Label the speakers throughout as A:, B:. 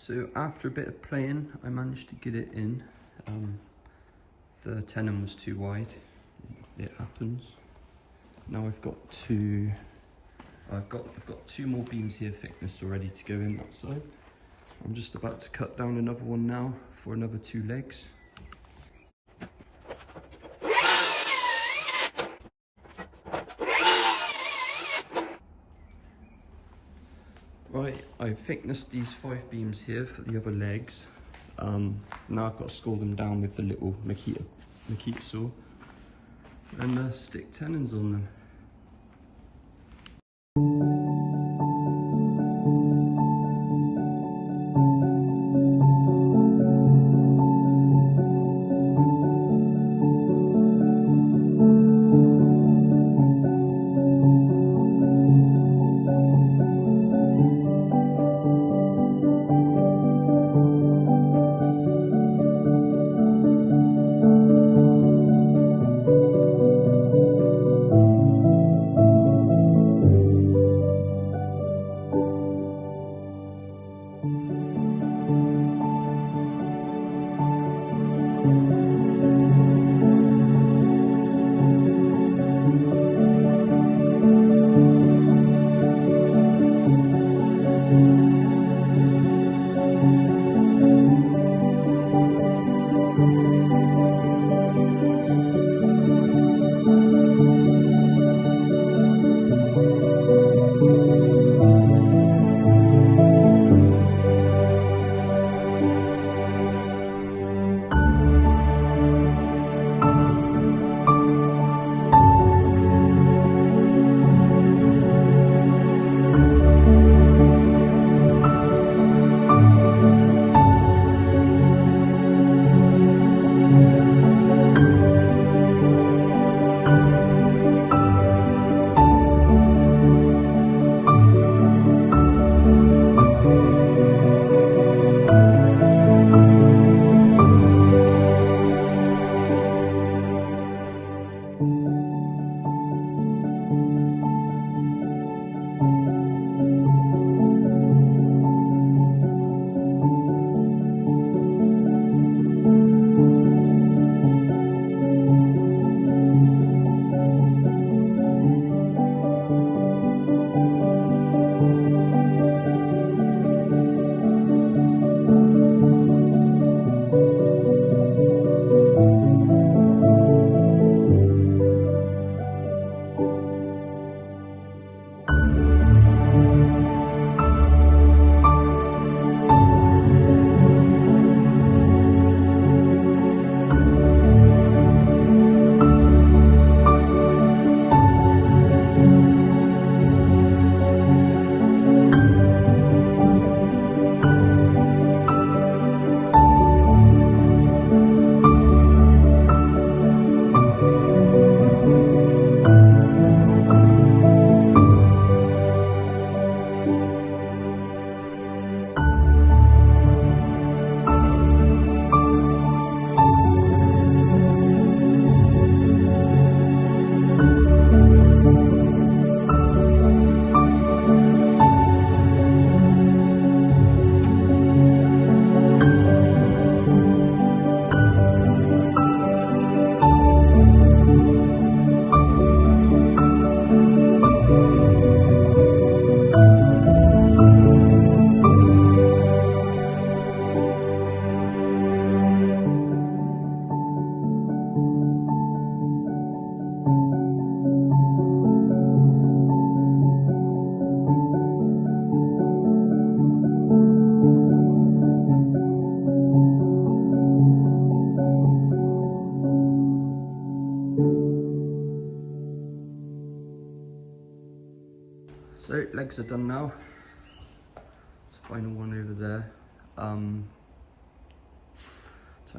A: So after a bit of playing, I managed to get it in. The tenon was too wide. It happens. Now I've got two more beams here thickness ready to go in that side. I'm just about to cut down another one now for another 2 legs. Right, I've thicknessed these 5 beams here for the other legs. Now I've got to score them down with the little Makita saw and stick tenons on them. So legs are done now. It's the final one over there. Time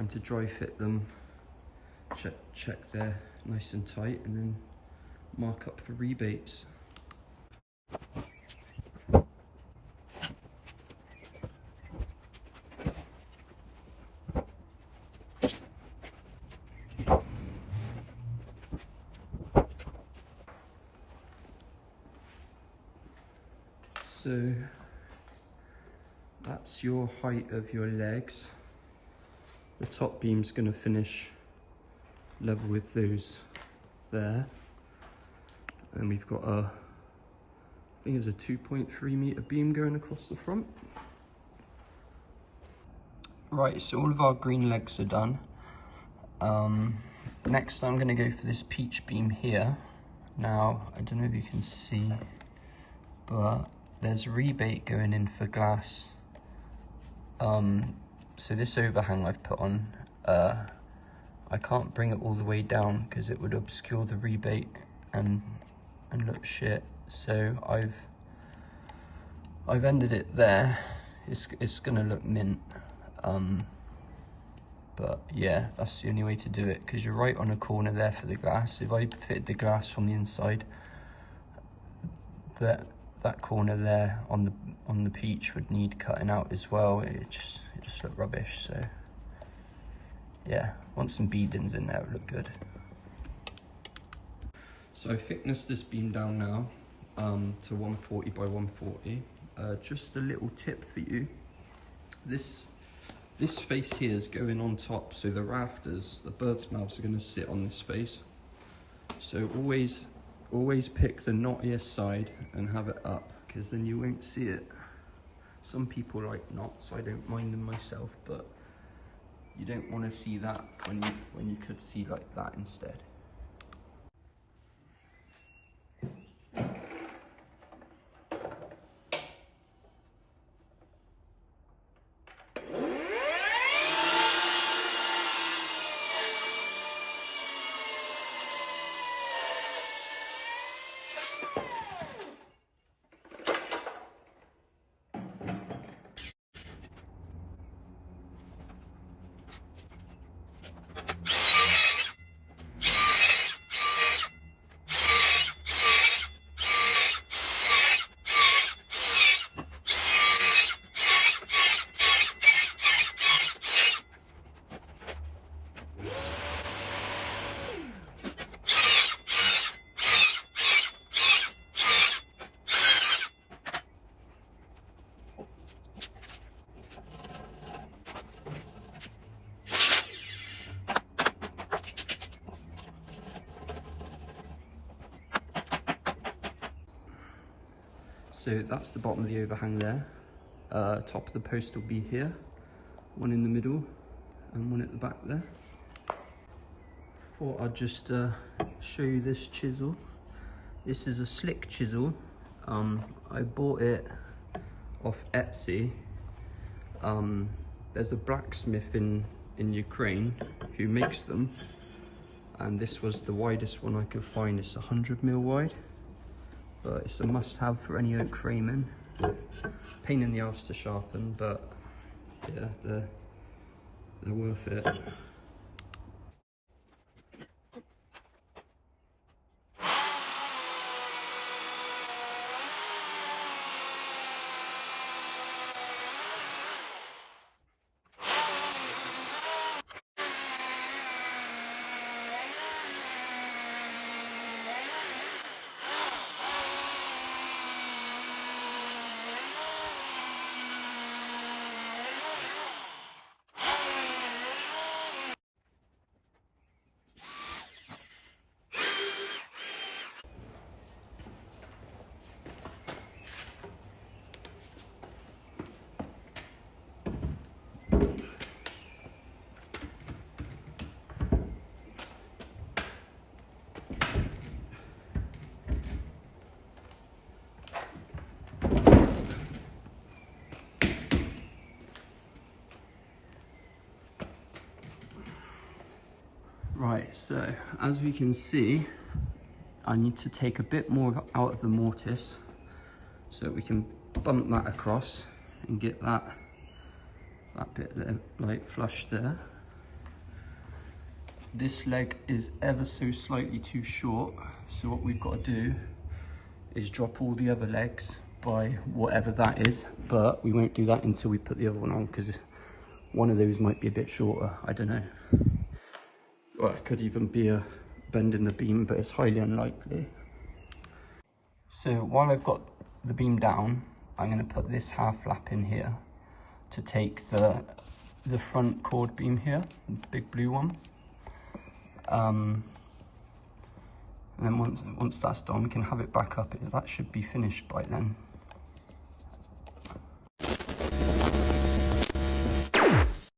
A: to dry fit them, check they're nice and tight, and then mark up for rebates. So that's that's your height of your legs. The top beam's going to finish level with those there. And we've got a, I think it's a 2.3 meter beam going across the front. Right, so all of our green legs are done. Next I'm going to go for this peach beam here. Now, I don't know if you can see, but there's rebate going in for glass. So this overhang I've put on, I can't bring it all the way down because it would obscure the rebate and look shit. So I've ended it there. It's gonna look mint. But yeah, that's the only way to do it, because you're right on a corner there for the glass. If I fitted the glass from the inside, that corner there on the peach would need cutting out as well. It just looked rubbish. So yeah, want some beadings in there, it would look good. So I thicknessed this beam down now to 140 by 140. Just a little tip for you. This face here is going on top, so the rafters, the bird's mouths are going to sit on this face. So always pick the knottiest side and have it up, because then you won't see it. Some people like knots, I don't mind them myself, but you don't want to see that when you could see like that instead. So that's the bottom of the overhang there. Top of the post will be here, one in the middle and one at the back there. Thought I'd just show you this chisel. This is a slick chisel. I bought it off Etsy. There's a blacksmith in Ukraine who makes them, and this was the widest one I could find. It's 100mm wide. But it's a must-have for any oak framing. Pain in the arse to sharpen, but yeah, they're worth it. Right, so as we can see, I need to take a bit more out of the mortise so we can bump that across and get that bit there, like flush there. This leg is ever so slightly too short, so what we've got to do is drop all the other legs by whatever that is, but we won't do that until we put the other one on, because one of those might be a bit shorter, I don't know. Well, it could even be a bend in the beam, but it's highly unlikely. So while I've got the beam down, I'm going to put this half flap in here. to take the front chord beam here, the big blue one. And then once that's done, we can have it back up. That should be finished by then.